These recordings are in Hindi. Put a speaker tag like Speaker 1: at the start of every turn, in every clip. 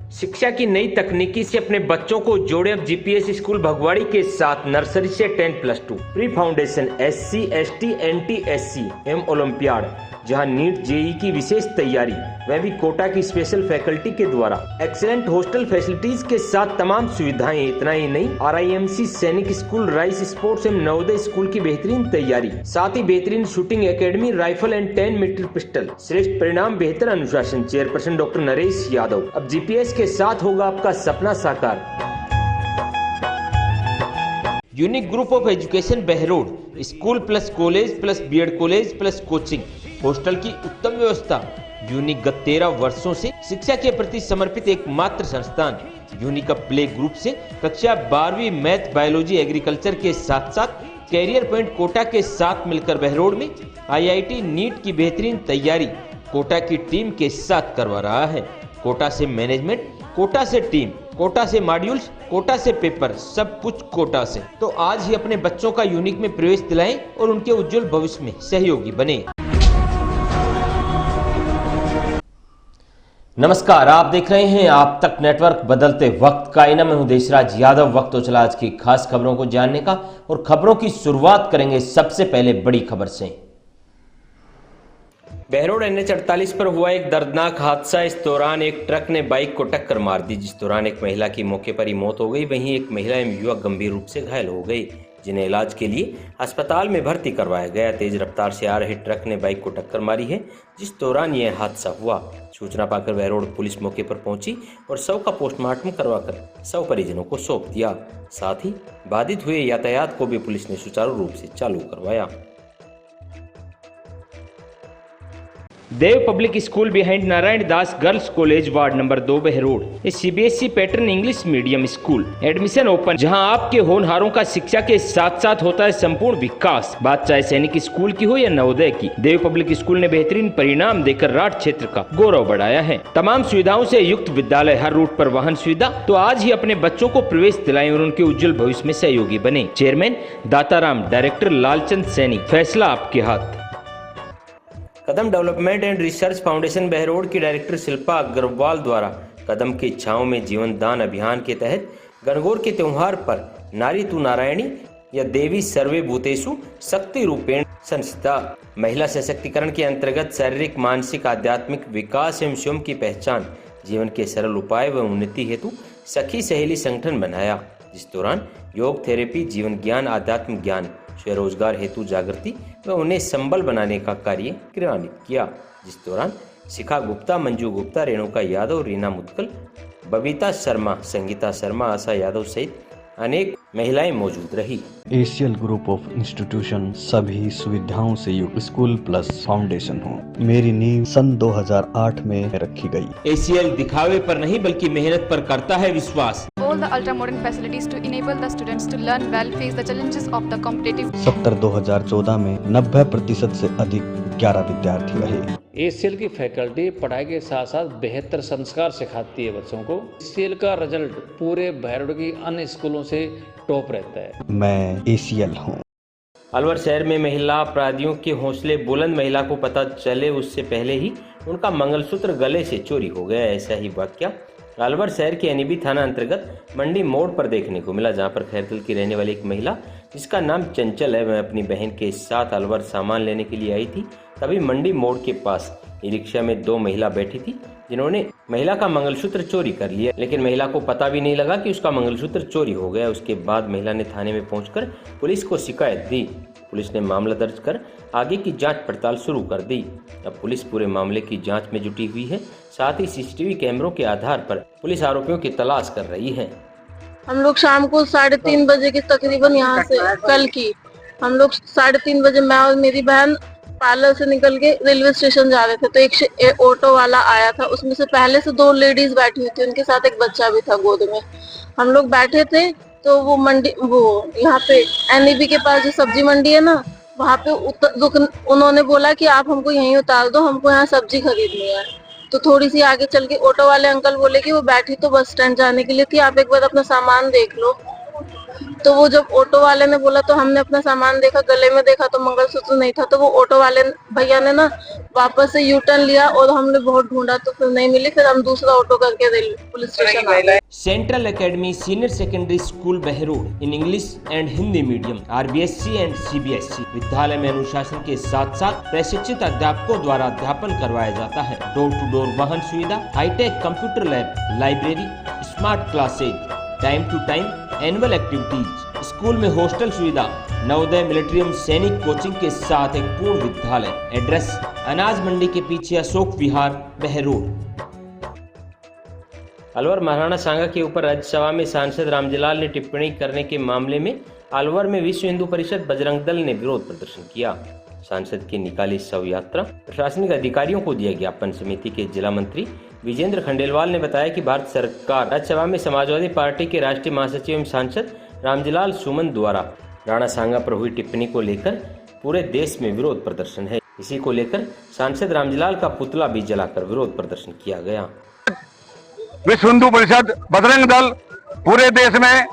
Speaker 1: शिक्षा की नई तकनीकी से अपने बच्चों को जोड़े अब जीपीएस स्कूल भगवाड़ी के साथ नर्सरी से 10+2 pre foundation SC ST NT SC एवं ओलंपियाड, जहां नीट जेई की विशेष तैयारी, वह भी कोटा की स्पेशल फैकल्टी के द्वारा, एक्सीलेंट हॉस्टल फैसिलिटीज के साथ तमाम सुविधाएं। इतना ही नहीं, RIMC सैनिक स्कूल, राइस स्पोर्ट्स एवं नवोदय स्कूल की बेहतरीन तैयारी, साथ ही बेहतरीन shooting academy, rifle and 10 metre pistol, श्रेष्ठ परिणाम, बेहतर अनुशासन। Chairperson doctor Naresh Yadav. अब जीपीएस के साथ होगा आपका सपना साकार। Unique group of education Behror, school plus college plus BEd college plus coaching, hostel की उत्तम व्यवस्था। यूनिक गत 13 वर्षों से शिक्षा के प्रति समर्पित एकमात्र संस्थान। यूनिक प्ले ग्रुप से कक्षा 12वीं मैथ, बायोलॉजी, एग्रीकल्चर के साथ साथ कैरियर पॉइंट कोटा के साथ मिलकर बहरोड में IIT नीट की बेहतरीन तैयारी कोटा की टीम के साथ करवा रहा है। कोटा से मैनेजमेंट, कोटा से टीम, कोटा से मॉड्यूल्स, कोटा से पेपर, सब कुछ कोटा से। तो आज ही अपने बच्चों का यूनिक में प्रवेश दिलाएं और उनके उज्जवल भविष्य में सहयोगी बने। नमस्कार, आप देख रहे हैं आप तक नेटवर्क, बदलते वक्त का आईना। मैं हूं देशराज यादव। वक्त तो चला आज की खास खबरों को जानने का, और खबरों की शुरुआत करेंगे सबसे पहले बड़ी खबर से। बहरोड NH 48 पर हुआ एक दर्दनाक हादसा। इस दौरान एक ट्रक ने बाइक को टक्कर मार दी, जिस दौरान एक महिला की मौके पर ही मौत हो गई। वहीं एक महिला एवं युवक गंभीर रूप से घायल हो गई, जिन्हें इलाज के लिए अस्पताल में भर्ती करवाया गया। तेज रफ्तार से आ रहे ट्रक ने बाइक को टक्कर मारी है, जिस दौरान यह हादसा हुआ। सूचना पाकर बहरोड पुलिस मौके पर पहुंची और शव का पोस्टमार्टम करवाकर शव परिजनों को सौंप दिया। साथ ही बाधित हुए यातायात को भी पुलिस ने सुचारू रूप से चालू करवाया। Dev public school behind Narayan Das girls college, ward number 2 Behror, CBSE pattern English medium school. Admission open, जहां आपके होनहारों का शिक्षा के साथ साथ होता है संपूर्ण विकास। बात चाहे सैनिक स्कूल की हो या नवोदय की, देव पब्लिक स्कूल ने बेहतरीन परिणाम देकर राठ क्षेत्र का गौरव बढ़ाया है। तमाम सुविधाओं से युक्त विद्यालय, हर रूट पर वाहन सुविधा। तो आज ही अपने बच्चों को प्रवेश दिलाएं और उनके उज्जवल भविष्य में सहयोगी बने। Chairman Dataram, director Lalchand Saini. फैसला आपके हाथ। Kadam development and research foundation Behror की डायरेक्टर शिल्पा अग्रवाल द्वारा कदम की इच्छाओं में जीवन दान अभियान के तहत गणगौर के त्योहार पर नारी तु नारायणी या देवी सर्वे भूतेषु शक्ति रूपेण संस्था, महिला सशक्तिकरण के अंतर्गत शारीरिक, मानसिक, आध्यात्मिक विकास एवं स्वयं की पहचान, जीवन के सरल उपाय व उन्नति हेतु सखी सहेली संगठन बनाया। जिस दौरान योग, थेरेपी, जीवन ज्ञान, आध्यात्म ज्ञान, स्वरोजगार हेतु जागृति व उन्हें संबल बनाने का कार्य क्रियान्वित किया। जिस दौरान शिखा गुप्ता, मंजू गुप्ता, रेणुका यादव, रीना मुदगल, बबीता शर्मा, संगीता शर्मा, आशा यादव सहित अनेक महिलाएं मौजूद रही।
Speaker 2: एशियल ग्रुप ऑफ इंस्टीट्यूशन सभी सुविधाओं से युक्त स्कूल प्लस फाउंडेशन हो। मेरी नींव सन 2008 में रखी गई।
Speaker 1: एशियल दिखावे पर नहीं बल्कि मेहनत पर करता है विश्वास।
Speaker 3: All the ultra modern facilities to enable the students to learn well, face the challenges of the competitive.
Speaker 2: 2014 में 90% से अधिक 11 विद्यार्थी रहे।
Speaker 4: एसीएल की फैकल्टी पढ़ाई के साथ साथ बेहतर संस्कार सिखाती है बच्चों को। एसीएल का रिजल्ट पूरे बहरोड की अन्य स्कूलों से टॉप रहता है।
Speaker 2: मैं एसीएल हूँ।
Speaker 1: अलवर शहर में महिला अपराधियों के हौसले बुलंद। महिला को पता चले उससे पहले ही उनका मंगलसूत्र गले से चोरी हो गया। ऐसा ही वाकया अलवर शहर के NEB थाना अंतर्गत मंडी मोड़ पर देखने को मिला, जहां पर खैरतल की रहने वाली एक महिला, जिसका नाम चंचल है, वह अपनी बहन के साथ अलवर सामान लेने के लिए आई थी। तभी मंडी मोड़ के पास ई रिक्शा में 2 महिला बैठी थी, जिन्होंने महिला का मंगलसूत्र चोरी कर लिया, लेकिन महिला को पता भी नहीं लगा कि उसका मंगलसूत्र चोरी हो गया। उसके बाद महिला ने थाने में पहुंचकर पुलिस को शिकायत दी। पुलिस ने मामला दर्ज कर आगे की जांच पड़ताल शुरू कर दी। अब पुलिस पूरे मामले की जांच में जुटी हुई है। साथ ही CCTV कैमरों के आधार पर पुलिस आरोपियों की तलाश कर रही है।
Speaker 5: हम लोग शाम को 3:30 बजे की तकरीबन यहाँ से कल की हम लोग 3:30 बजे मैं और मेरी बहन पार्लर से निकल के रेलवे स्टेशन जा रहे थे, तो एक ऑटो वाला आया था। उसमें से पहले से 2 लेडीज बैठी हुई थी, उनके साथ एक बच्चा भी था गोद में। हम लोग बैठे थे तो वो यहाँ पे NEB के पास जो सब्जी मंडी है ना, वहाँ पे उन्होंने बोला कि आप हमको यहीं उतार दो, हमको यहाँ सब्जी खरीदनी है। तो थोड़ी सी आगे चल के ऑटो वाले अंकल बोले कि वो बैठी तो बस स्टैंड जाने के लिए थी, आप एक बार अपना सामान देख लो। तो वो जब ऑटो वाले ने बोला तो हमने अपना सामान देखा, गले में देखा तो मंगलसूत्र नहीं था, तो वो ऑटो वाले भैया ने ना वापस से यू टर्न लिया और हमने बहुत ढूंढा तो फिर नहीं मिली। फिर हम दूसरा ऑटो करके पुलिस स्टेशन आ गए।
Speaker 1: Central academy senior secondary school Behror in English and Hindi medium RBSC and CBSE विद्यालय में अनुशासन के साथ साथ प्रशिक्षित अध्यापकों द्वारा अध्यापन करवाया जाता है। डोर टू डोर वाहन सुविधा, hitech computer lab, library, smart classes, time to time annual activities, school में हॉस्टल सुविधा, नवोदय मिलिट्रियम सैनिक कोचिंग के साथ एक पूर्ण विद्यालय। एड्रेस अनाज मंडी के पीछे अशोक विहार बहरोड। अलवर महाराणा सांगा के ऊपर राज्यसभा में सांसद रामजीलाल ने टिप्पणी करने के मामले में अलवर में विश्व हिंदू परिषद बजरंग दल ने विरोध प्रदर्शन किया। सांसद की निकाली शव यात्रा प्रशासनिक अधिकारियों को दिया ज्ञापन। समिति के जिला मंत्री विजेंद्र खंडेलवाल ने बताया कि भारत सरकार राज्यसभा में समाजवादी पार्टी के राष्ट्रीय महासचिव एवं सांसद रामजीलाल सुमन द्वारा राणा सांगा पर हुई टिप्पणी को लेकर पूरे देश में विरोध प्रदर्शन है। इसी को लेकर सांसद रामजीलाल का पुतला भी जलाकर विरोध प्रदर्शन किया गया।
Speaker 6: विश्व हिंदू परिषद बजरंग दल पूरे देश में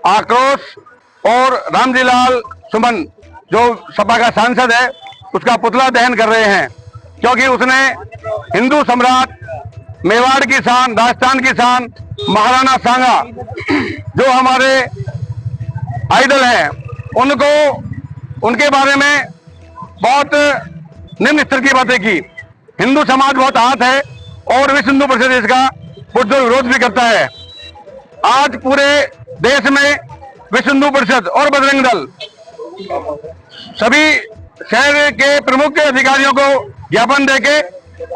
Speaker 6: आक्रोश और रामजीलाल सुमन जो सपा का सांसद है उसका पुतला दहन कर रहे हैं, क्योंकि उसने हिंदू सम्राट, मेवाड़ की शान, राजस्थान की शान महाराणा सांगा जो हमारे आइडल हैं, उनको उनके बारे में बहुत निम्न स्तर की बातें की। हिंदू समाज बहुत आहत है और विश्व हिंदू परिषद इसका पुरजोर विरोध भी करता है। आज पूरे देश में विश्व हिंदू परिषद और बजरंग दल सभी शहर के प्रमुख अधिकारियों को ज्ञापन देके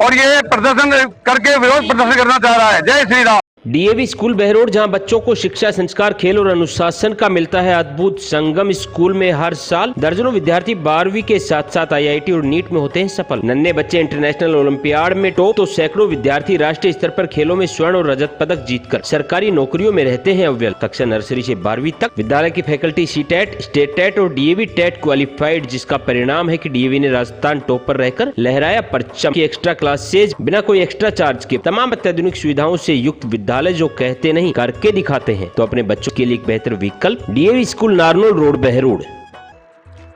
Speaker 6: और ये प्रदर्शन करके विरोध प्रदर्शन करना चाह रहा है। जय श्री राम।
Speaker 1: DAV स्कूल बहरोड, जहां बच्चों को शिक्षा, संस्कार, खेल और अनुशासन का मिलता है अद्भुत संगम। स्कूल में हर साल दर्जनों विद्यार्थी 12वीं के साथ साथ IIT और नीट में होते हैं सफल। नन्हे बच्चे इंटरनेशनल ओलंपियाड में टॉप तो सैकड़ों विद्यार्थी राष्ट्रीय स्तर पर खेलों में स्वर्ण और रजत पदक जीतकर सरकारी नौकरियों में रहते हैं अव्वल। कक्षा नर्सरी से 12वीं तक विद्यालय की फैकल्टी CTET, स्टेट टेट और DAV टेट क्वालिफाइड, जिसका परिणाम है कि DAV ने राजस्थान टॉप पर रहकर लहराया परचम। की एक्स्ट्रा क्लासेज बिना कोई एक्स्ट्रा चार्ज के तमाम अत्याधुनिक सुविधाओं से युक्त विद्यालय जो कहते नहीं करके दिखाते हैं, तो अपने बच्चों के लिए एक बेहतर विकल्प DAV school Narnaul road Behror.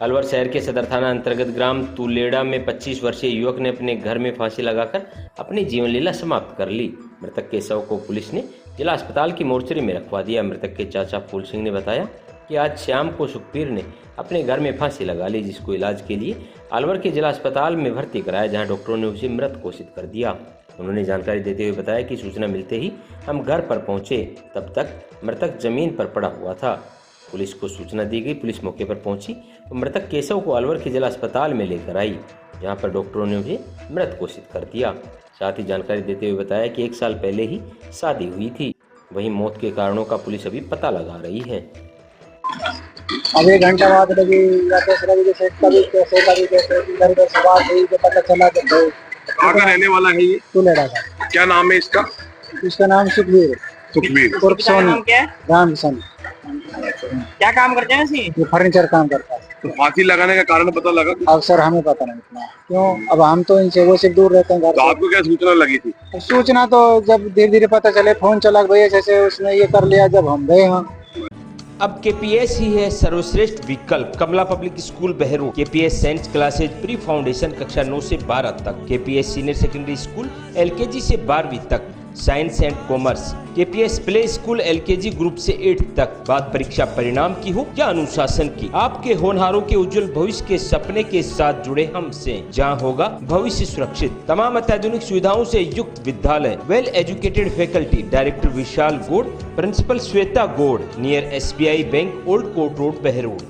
Speaker 1: Alwar शहर के सदर थाना अंतर्गत ग्राम तुलेड़ा में 25 वर्षीय युवक ने अपने घर में फांसी लगाकर अपनी जीवन लीला समाप्त कर ली। मृतक के शव को पुलिस ने जिला अस्पताल की मोर्चरी में रखवा दिया। मृतक के चाचा फूल सिंह ने बताया कि आज शाम को सुखबीर ने अपने घर में फांसी लगा ली, जिसको इलाज के लिए अलवर के जिला अस्पताल में भर्ती कराया, जहाँ डॉक्टरों ने उसे मृत घोषित कर दिया। उन्होंने जानकारी देते हुए बताया कि सूचना मिलते ही हम घर पर पहुंचे, तब तक मृतक जमीन पर पड़ा हुआ था। पुलिस को सूचना दी गई, पुलिस मौके पर पहुंची और मृतक केशव को अलवर के जिला अस्पताल में लेकर आई, जहां पर डॉक्टरों ने उसे मृत घोषित कर दिया। साथ ही जानकारी देते हुए बताया कि 1 साल पहले ही शादी हुई थी। वहीं मौत के कारणों का पुलिस अभी पता लगा रही है।
Speaker 7: अब 1 घंटा बाद लगी पता चला कि
Speaker 6: कहाँ का रहने वाला है ये?
Speaker 7: तुलेड़ा का।
Speaker 6: क्या नाम है इसका?
Speaker 7: इसका नाम सुखबीर।
Speaker 6: सुखबीर
Speaker 7: उर्फ सोनी। राम सन।
Speaker 8: क्या काम करते हैं?
Speaker 7: ये फर्नीचर काम करता है।
Speaker 6: तो फांसी लगाने का कारण पता लगा?
Speaker 7: अब सर हमें पता नहीं इतना, क्यों अब हम तो इनसे वो सिर्फ दूर रहते हैं घर
Speaker 6: तो आपको क्या सूचना लगी थी?
Speaker 7: सूचना तो जब धीरे धीरे पता चले, फोन चला भैया जैसे उसने ये कर लिया, जब हम गए वहाँ।
Speaker 1: अब KPS ही है सर्वश्रेष्ठ विकल्प। Kamla public school Behror. KPS science classes pre foundation कक्षा 9 से 12 तक। KPS senior secondary school LKG से 12वीं तक science and commerce. KPS play school LKG group से 8 तक। बात परीक्षा परिणाम की हो या अनुशासन की, आपके होनहारों के उज्जवल भविष्य के सपने के साथ जुड़े हमसे, जहां होगा भविष्य सुरक्षित। तमाम अत्याधुनिक सुविधाओं से युक्त विद्यालय, well educated faculty. Director Vishal Gaur, principal Shweta Gaur, near SBI bank, old court road Behror.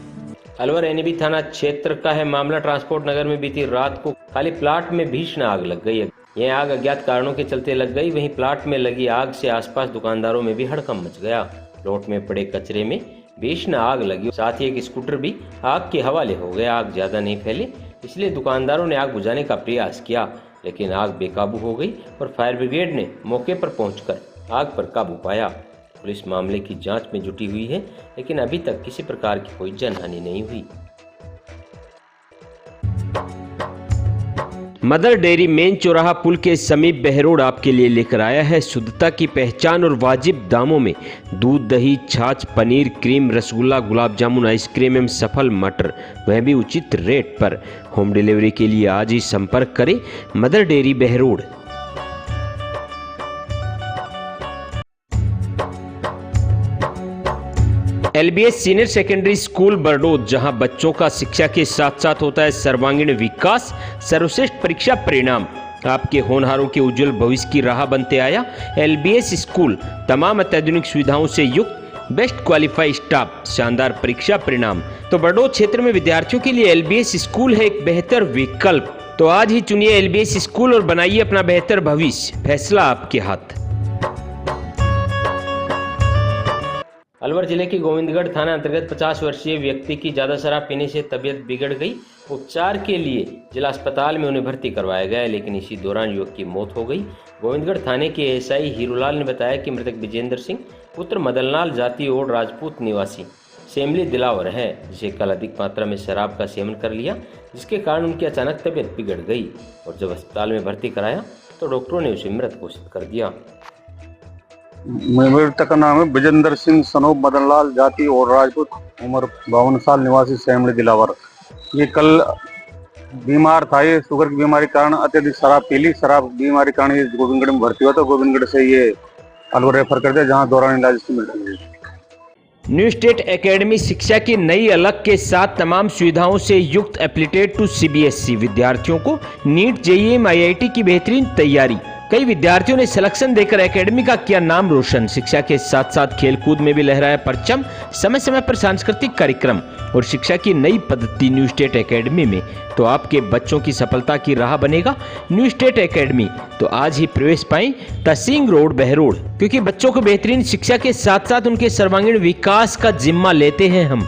Speaker 1: Alwar NAB थाना क्षेत्र का है मामला। ट्रांसपोर्ट नगर में बीती रात को खाली प्लाट में भीषण आग लग गई है। यह आग अज्ञात कारणों के चलते लग गई। वहीं प्लाट में लगी आग से आसपास दुकानदारों में भी हड़कंप मच गया। प्लॉट में पड़े कचरे में भीषण आग लगी, साथ ही एक स्कूटर भी आग के हवाले हो गया। आग ज्यादा नहीं फैली, इसलिए दुकानदारों ने आग बुझाने का प्रयास किया, लेकिन आग बेकाबू हो गई और फायर ब्रिगेड ने मौके पर पहुंचकर आग पर काबू पाया। पुलिस मामले की जांच में जुटी हुई है, लेकिन अभी तक किसी प्रकार की कोई जनहानि नहीं हुई। मदर डेयरी मेन चौराहा पुल के समीप बहरोड आपके लिए लेकर आया है शुद्धता की पहचान और वाजिब दामों में दूध, दही, छाछ, पनीर, क्रीम, रसगुल्ला, गुलाब जामुन, आइसक्रीम एवं सफल मटर, वह भी उचित रेट पर। होम डिलीवरी के लिए आज ही संपर्क करें mother dairy Behror. LBS senior secondary school Bardod, जहां बच्चों का शिक्षा के साथ साथ होता है सर्वांगीण विकास, सर्वश्रेष्ठ परीक्षा परिणाम आपके होनहारों के उज्जवल भविष्य की राह बनते आया। LBS स्कूल तमाम अत्याधुनिक सुविधाओं से युक्त, बेस्ट क्वालिफाइड स्टाफ, शानदार परीक्षा परिणाम। तो बरडोद क्षेत्र में विद्यार्थियों के लिए LBS स्कूल है एक बेहतर विकल्प। तो आज ही चुनिए LBS स्कूल और बनाइए अपना बेहतर भविष्य। फैसला आपके हाथ। अलवर जिले के गोविंदगढ़ थाना अंतर्गत 50 वर्षीय व्यक्ति की ज्यादा शराब पीने से तबीयत बिगड़ गई। उपचार के लिए जिला अस्पताल में उन्हें भर्ती करवाया गया, लेकिन इसी दौरान युवक की मौत हो गई। गोविंदगढ़ थाने के एसआई हीरूलाल ने बताया कि मृतक विजेंद्र सिंह पुत्र मदनलाल जाति और राजपूत निवासी सेमली दिलावर है, जिसे कल अधिक मात्रा में शराब का सेवन कर लिया, जिसके कारण उनकी अचानक तबीयत बिगड़ गई और जब अस्पताल में भर्ती कराया तो डॉक्टरों ने उसे मृत घोषित कर दिया।
Speaker 6: मृतक का नाम है विजेंद्र सिंह सनोब मदनलाल जाति और राजपूत, उम्र 52 साल, निवासी सेमली दिलावर। ये कल बीमार था, ये शुगर की बीमारी के कारण अत्यधिक शराब पी ली। शराब बीमारी के कारण ये गोविंदगढ़ में भर्ती हुआ, तो गोविंदगढ़ से ये अलवर रेफर कर दिया, जहाँ दौरान इलाज इसकी मिल रही है।
Speaker 1: न्यू स्टेट एकेडमी शिक्षा की नई अलग के साथ तमाम सुविधाओं से युक्त एप्लीटेड टू CBSE विद्यार्थियों को नीट, JEM, IIT की बेहतरीन तैयारी। कई विद्यार्थियों ने सिलेक्शन देकर एकेडमी का किया नाम रोशन। शिक्षा के साथ साथ खेलकूद में भी लहराया परचम। समय समय पर सांस्कृतिक कार्यक्रम और शिक्षा की नई पद्धति न्यू स्टेट एकेडमी में तो आपके बच्चों की सफलता की राह बनेगा न्यू स्टेट एकेडमी। तो आज ही प्रवेश पाएं तहसील रोड बहरोड, क्योंकि बच्चों को बेहतरीन शिक्षा के साथ साथ उनके सर्वांगीण विकास का जिम्मा लेते हैं हम।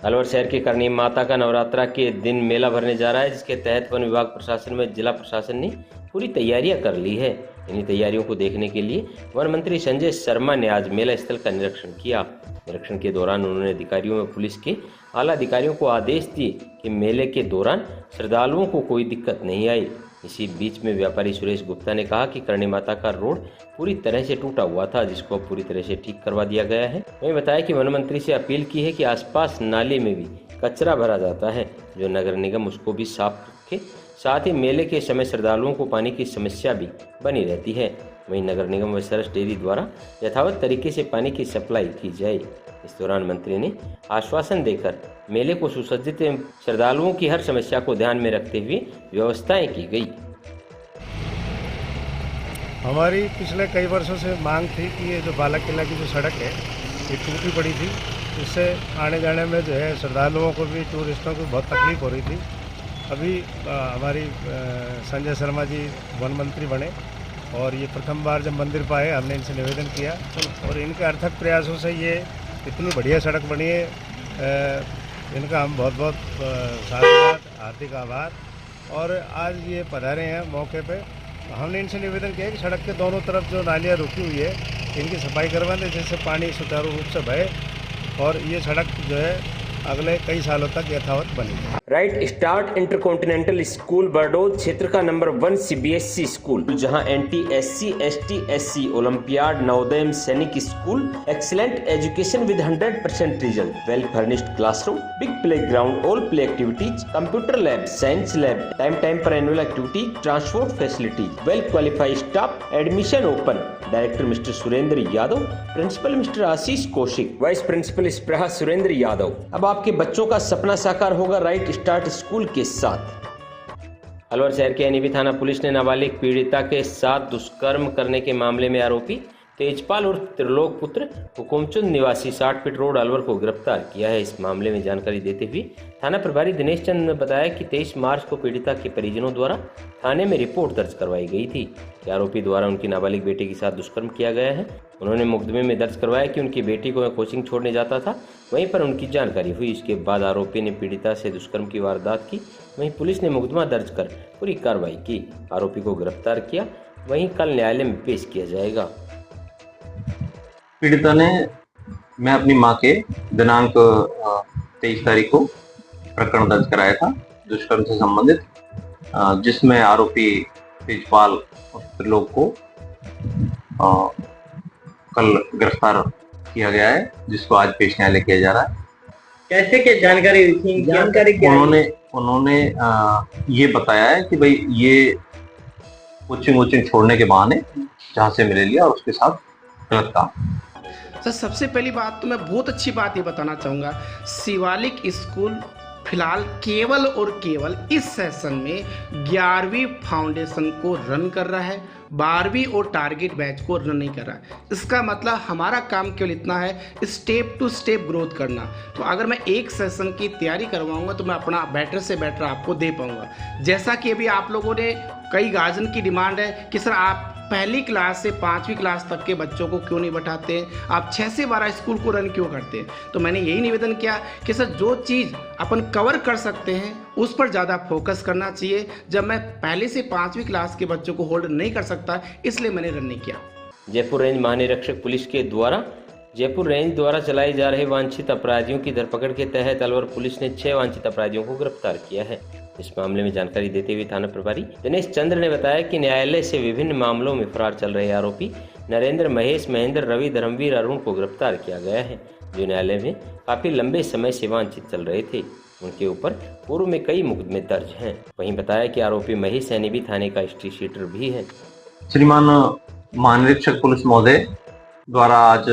Speaker 1: अलवर शहर के करणी माता का नवरात्रा के दिन मेला भरने जा रहा है, जिसके तहत वन विभाग प्रशासन में जिला प्रशासन ने पूरी तैयारियां कर ली है। इन्हीं तैयारियों को देखने के लिए वन मंत्री संजय शर्मा ने आज मेला स्थल का निरीक्षण किया। निरीक्षण के दौरान उन्होंने अधिकारियों में पुलिस के आला अधिकारियों को आदेश दिए कि मेले के दौरान श्रद्धालुओं को कोई दिक्कत नहीं आई। इसी बीच में व्यापारी सुरेश गुप्ता ने कहा कि करणी माता का रोड पूरी तरह से टूटा हुआ था, जिसको पूरी तरह से ठीक करवा दिया गया है। वहीं बताया कि वन मंत्री से अपील की है कि आसपास नाले में भी कचरा भरा जाता है, जो नगर निगम उसको भी साफ रखे। साथ ही मेले के समय श्रद्धालुओं को पानी की समस्या भी बनी रहती है। वहीं नगर निगम व सरस डेयरी द्वारा यथावत तरीके से पानी की सप्लाई की जाए। इस दौरान मंत्री ने आश्वासन देकर मेले को सुसज्जित एवं श्रद्धालुओं की हर समस्या को ध्यान में रखते हुए व्यवस्थाएं की गई।
Speaker 9: हमारी पिछले कई वर्षों से मांग थी कि ये जो बाला किला की जो सड़क है ये टूटी पड़ी थी, इससे आने जाने में जो है श्रद्धालुओं को भी, टूरिस्टों को बहुत तकलीफ हो रही थी। अभी हमारी संजय शर्मा जी वन मंत्री बने और ये प्रथम बार जब मंदिर पाए हमने इनसे निवेदन किया और इनके अर्थक प्रयासों से ये इतनी बढ़िया सड़क बनी है। इनका हम बहुत बहुत साधुवाद, हार्दिक आभार। और आज ये पधारे हैं मौके पे, हमने इनसे निवेदन किया कि सड़क के दोनों तरफ जो नालियाँ रुकी हुई है इनकी सफाई करवा दें, जिससे पानी सुचारू रूप से बहे और ये सड़क जो है अगले कई सालों तक यथावत बनेगी।
Speaker 1: Right start intercontinental school Bardod क्षेत्र का नंबर 1 CBSE स्कूल, जहां NT-SC ST SC olympiad, Navodaya Sainik school, excellent education with 100% result, well furnished classroom, big play ground, all play activities, computer lab, science lab, time पर annual activity, transport facilities, well qualified staff, admission open. Director mister Surendra Yadav, principal mister Ashish Kaushik, vice principal Spraha Surendra Yadav. अब आपके बच्चों का सपना साकार होगा राइट स्टार्ट स्कूल के साथ। अलवर शहर के NEB थाना पुलिस ने नाबालिग पीड़िता के साथ दुष्कर्म करने के मामले में आरोपी तेजपाल और त्रिलोक पुत्र हुकुमचंद निवासी 60 फीट रोड अलवर को गिरफ्तार किया है। इस मामले में जानकारी देते हुए थाना प्रभारी दिनेश चंद ने बताया कि 23 मार्च को पीड़िता के परिजनों द्वारा थाने में रिपोर्ट दर्ज करवाई गई थी कि आरोपी द्वारा उनकी नाबालिग बेटी के साथ दुष्कर्म किया गया है। उन्होंने मुकदमे में दर्ज करवाया कि उनकी बेटी को कोचिंग छोड़ने जाता था, वहीं पर उनकी जानकारी हुई। इसके बाद आरोपी ने पीड़िता से दुष्कर्म की वारदात की। वहीं पुलिस ने मुकदमा दर्ज कर पूरी कार्रवाई की, आरोपी को गिरफ्तार किया। वहीं कल न्यायालय में पेश किया जाएगा।
Speaker 10: पीड़िता ने मैं अपनी मां के दिनांक 23 तारीख को प्रकरण दर्ज कराया था दुष्कर्म से संबंधित। जिसमें आरोपी तेजपाल त्रिलोक को कल गिरफ्तार किया गया है, जिसको आज पेश न्यायालय किया जा रहा है।
Speaker 8: कैसे क्या जानकारी थी? जानकारी क्या?
Speaker 10: उन्होंने ये बताया है कि भाई ये कोचिंग छोड़ने के बहाने जहाँ से मिले लिया और उसके साथ गलत काम।
Speaker 11: सर सबसे पहली बात तो मैं बहुत अच्छी बात ये बताना चाहूँगा, शिवालिक स्कूल फिलहाल केवल और केवल इस सेशन में 11वीं फाउंडेशन को रन कर रहा है, 12वीं और टारगेट बैच को रन नहीं कर रहा है। इसका मतलब हमारा काम केवल इतना है, स्टेप टू स्टेप ग्रोथ करना। तो अगर मैं एक सेशन की तैयारी करवाऊंगा तो मैं अपना बेटर से बेटर आपको दे पाऊंगा। जैसा कि अभी आप लोगों ने कई गार्जियन की डिमांड है कि सर आप पहली क्लास से 5वीं क्लास तक के बच्चों को क्यों नहीं बैठाते हैं, आप 6 से 12 स्कूल को रन क्यों करते हैं। तो मैंने यही निवेदन किया कि सर जो चीज़ अपन कवर कर सकते हैं उस पर ज़्यादा फोकस करना चाहिए। जब मैं पहले से 5वीं क्लास के बच्चों को होल्ड नहीं कर सकता, इसलिए मैंने रन नहीं किया।
Speaker 1: जयपुर रेंज महानिरीक्षक पुलिस के द्वारा जयपुर रेंज द्वारा चलाई जा रही वांछित अपराधियों की धरपकड़ के तहत अलवर पुलिस ने 6 वांछित अपराधियों को गिरफ्तार किया है। इस मामले में जानकारी देते हुए थाना प्रभारी दिनेश चंद्र ने बताया कि न्यायालय से विभिन्न मामलों में फरार चल रहे आरोपी नरेंद्र, महेश, महेंद्र, रवि, धर्मवीर, अरुण को गिरफ्तार किया गया है, जो न्यायालय में काफी लंबे समय से वांछित चल रहे थे। उनके ऊपर पूर्व में कई मुकदमे दर्ज हैं। वहीं बताया कि आरोपी महेश भी थाने का स्ट्रीट शीटर भी है।
Speaker 10: श्रीमान महानिरीक्षक पुलिस महोदय द्वारा आज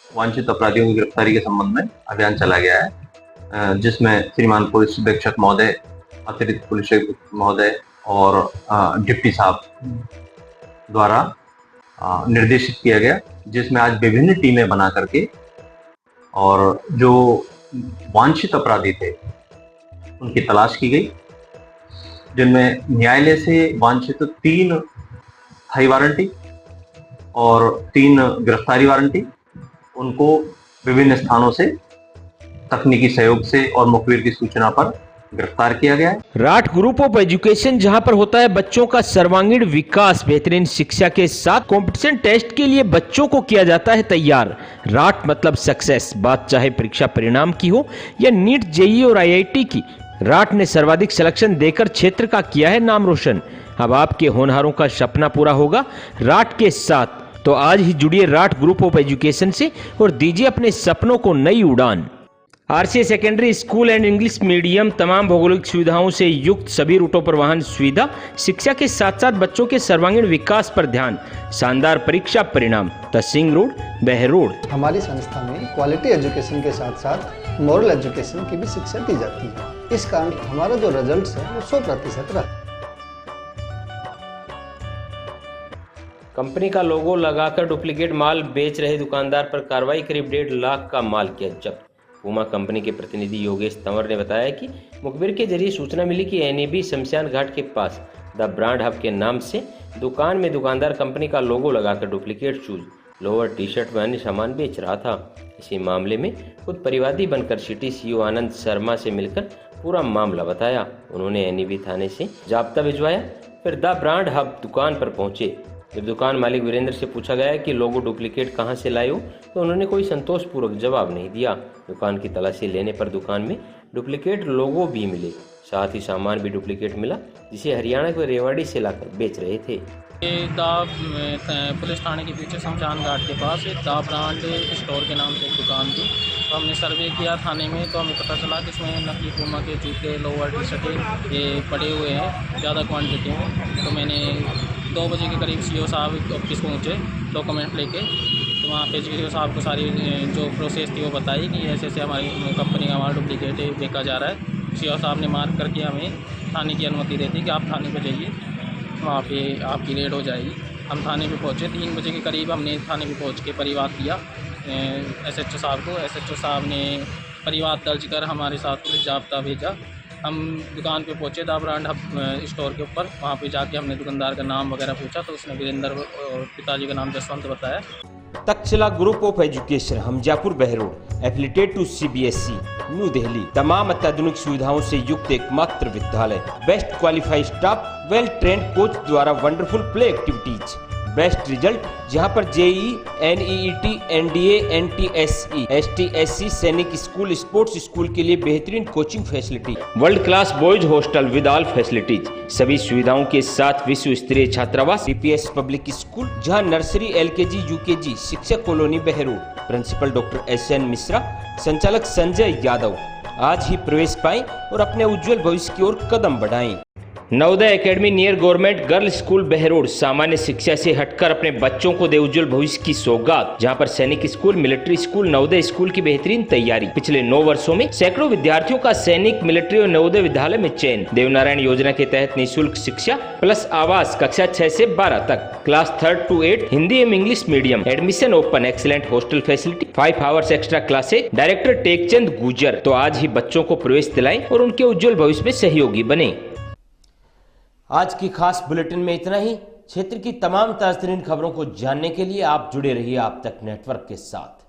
Speaker 10: वांछित अपराधियों की गिरफ्तारी के संबंध में अभियान चला गया है, जिसमें श्रीमान पुलिस अधीक्षक महोदय, अतिरिक्त पुलिस महोदय और डिप्टी साहब द्वारा निर्देशित किया गया, जिसमें आज विभिन्न टीमें बना करके और जो वांछित अपराधी थे उनकी तलाश की गई, जिनमें न्यायालय से वांछित 3 स्थायी वारंटी और 3 गिरफ्तारी वारंटी, उनको विभिन्न स्थानों से तकनीकी सहयोग से और मुखबिर की सूचना पर गिरफ्तार किया गया है।
Speaker 1: राठ ग्रुप ऑफ एजुकेशन जहां पर होता है बच्चों का सर्वांगीण विकास, बेहतरीन शिक्षा के साथ कंपटीशन टेस्ट के लिए बच्चों को किया जाता है तैयार। राठ मतलब सक्सेस, बात चाहे परीक्षा परिणाम की हो या नीट, जेईई और आईआईटी की। राठ ने सर्वाधिक सिलेक्शन देकर क्षेत्र का किया है नाम रोशन। अब आपके होनहारों का सपना पूरा होगा राठ के साथ। तो आज ही जुड़िए राठ ग्रुप ऑफ एजुकेशन से और दीजिए अपने सपनों को नई उड़ान। RCA secondary school and English medium तमाम भौगोलिक सुविधाओं से युक्त, सभी रूटों पर वाहन सुविधा, शिक्षा के साथ साथ बच्चों के सर्वांगीण विकास पर ध्यान, शानदार परीक्षा परिणाम। तहसील रोड, बहरोड।
Speaker 12: हमारी संस्था में क्वालिटी एजुकेशन के साथ साथ मॉरल एजुकेशन की भी शिक्षा दी जाती है। इस कारण हमारा जो रिजल्ट है वो 100% रहा।
Speaker 1: कंपनी का लोगो लगाकर डुप्लीकेट माल बेच रहे दुकानदार पर कार्रवाई, करीब 1.5 लाख का माल किया जब्त। पूमा कंपनी के प्रतिनिधि योगेश तंवर ने बताया कि मुखबिर के जरिए सूचना मिली कि एनईबी शमशान घाट के पास द ब्रांड हब के नाम से दुकान में दुकानदार कंपनी का लोगो लगाकर duplicate shoes, lower, T shirt व अन्य सामान बेच रहा था। इसी मामले में खुद परिवादी बनकर सिटी सीओ आनंद शर्मा से मिलकर पूरा मामला बताया। उन्होंने एनईबी थाने से जाब्ता भिजवाया, फिर द ब्रांड हब दुकान पर पहुंचे। जब दुकान मालिक वीरेंद्र से पूछा गया कि लोगो डुप्लीकेट कहां से लाए हो, तो उन्होंने कोई संतोषपूर्वक जवाब नहीं दिया। दुकान की तलाशी लेने पर दुकान में डुप्लीकेट लोगो भी मिले, साथ ही सामान भी डुप्लीकेट मिला, जिसे हरियाणा के रेवाड़ी से लाकर बेच रहे थे।
Speaker 13: पुलिस थाने के पीछे शमशान घाट के पास एक द ब्रांड स्टोर के नाम से एक दुकान थी। तो हमने सर्वे किया थाने में, तो हमें पता चला कि इसमें नकली पूमा के जूते, लोअर, टी शर्टें ये पड़े हुए हैं ज़्यादा क्वांटिटी में। तो मैंने 2 बजे के करीब सीओ साहब ऑफिस पहुँचे डॉक्यूमेंट लेके। तो वहाँ पे सीओ साहब को सारी जो प्रोसेस थी वो बताई कि ऐसे ऐसे हमारी कंपनी का माल डुप्लीकेट बेचा जा रहा है। सीओ साहब ने मार्क करके हमें थाने की अनुमति दे दी कि आप थाने पर जाइए, वहाँ पे आपकी रेड हो जाएगी। हम थाने पे पहुँचे, 3 बजे के करीब हमने थाने पे पहुँच के परिवाद किया एसएचओ साहब को। एसएचओ साहब ने परिवाद दर्ज कर हमारे साथ पुलिस जाब्ता भेजा। हम दुकान पे पहुँचे द ब्रांड हब स्टोर के ऊपर। वहाँ पे जाके हमने दुकानदार का नाम वगैरह पूछा, तो उसने वीरेंद्र और पिताजी का नाम जसवंत बताया।
Speaker 1: Takshashila group of education, Hamzapur, Behror, affiliated to CBSE, new Delhi. तमाम अत्याधुनिक सुविधाओं से युक्त एकमात्र विद्यालय, best qualified staff, well trained coach द्वारा wonderful play activities, best result, जहां पर JEE, NEET, NDA, NTSE, STSC, Sainik school, sports school के लिए बेहतरीन coaching facility, world class boys hostel with all facilities, सभी सुविधाओं के साथ विश्व स्तरीय छात्रावास, सीपीएस पब्लिक स्कूल, जहां नर्सरी, एलकेजी, यूकेजी, शिक्षक colony Behror, principal doctor SN Mishra, संचालक संजय यादव। आज ही प्रवेश पाएं और अपने उज्जवल भविष्य की ओर कदम बढ़ाएं। Navodaya academy near government girls school Behror सामान्य शिक्षा से हटकर अपने बच्चों को दे उज्जवल भविष्य की सौगात, जहां पर सैनिक school, military school, Navodaya school की बेहतरीन तैयारी। पिछले 9 वर्षों में सैकड़ों विद्यार्थियों का सैनिक, मिलिट्री और नवोदय विद्यालय में चयन। देवनारायण योजना के तहत निःशुल्क शिक्षा प्लस आवास, कक्षा 6 से 12 तक, क्लास 3 to 8 हिंदी एवं English medium, admission open, excellent hostel facility, 5 hours extra classes. Director Tekchand गुजर। तो आज ही बच्चों को प्रवेश दिलाएं और उनके उज्जवल भविष्य में सहयोगी बने। आज की खास बुलेटिन में इतना ही। क्षेत्र की तमाम ताज़ा तरीन खबरों को जानने के लिए आप जुड़े रहिए आप तक नेटवर्क के साथ।